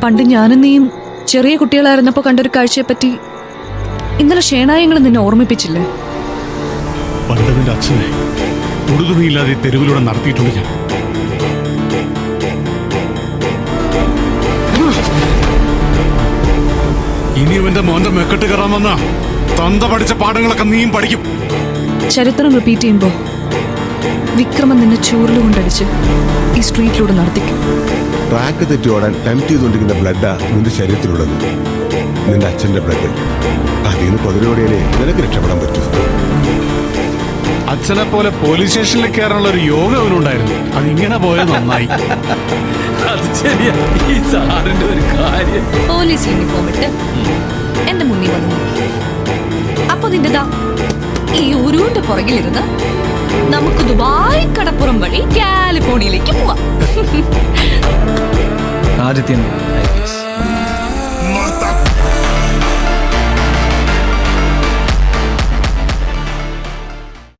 പണ്ട് ഞാനും നീയും ചെറിയ കുട്ടികളായിരുന്നപ്പോ കണ്ടൊരു കാഴ്ചയെപ്പറ്റി ഇന്നലെ ഷേണായങ്ങൾ നിന്നെ ഓർമ്മിപ്പിച്ചില്ലേ? പണ്ട് നിന്റെ അച്ഛനെ ഉടുതുണിയില്ലാതെ തെരുവിലൂടെ നടത്തിയിട്ടുണ്ട് ഞാൻ. ഇനി ഇവന്റെ മോന്റെ മെക്കെട്ട് കയറാൻ വന്ന തന്ത പഠിച്ച പാഠങ്ങളൊക്കെ നീയും പഠിക്കും. ചരിത്രം റിപ്പീറ്റ് ചെയ്യുമ്പോ വിക്രമൻ നിന്നെ ചൂരലുകൊണ്ടടിച്ച് ഈ സ്ട്രീറ്റിലൂടെ നടത്തിക്കും. ട്രാക്ക് തെറ്റി ഓടാൻ ടെംപ്റ്റ് ചെയ്തുകൊണ്ടിരിക്കുന്ന ബ്ലഡാ നിന്റെ ശരീരത്തിലുള്ളത്, നിന്റെ അച്ഛന്റെ ബ്ലഡ്. അതിൽ നിന്ന് പതിനോടിയാലേ നിനക്ക് രക്ഷപ്പെടാൻ പറ്റൂ. അച്ഛനെ പോലെ പോലീസ് സ്റ്റേഷനിൽ കയറാനുള്ള ഒരു യോഗ അവനുണ്ടായിരുന്നു. അതിങ്ങനെ പോയത് നന്നായി. അത് ശരിയാ. ഈ സാറിന്റെ ഒരു കാര്യം, പോലീസ് യൂണിഫോം ഇട്ട് എന്റെ മുന്നിൽ വന്നു. അപ്പൊ നിന്റെതാ ഈ ഉരുവിന്റെ പുറകിലിരുന്ന് നമുക്ക് ദുബായ് കടപ്പുറം വഴി കാലിഫോർണിയയിലേക്ക് പോവാം. ആദിത്യൻ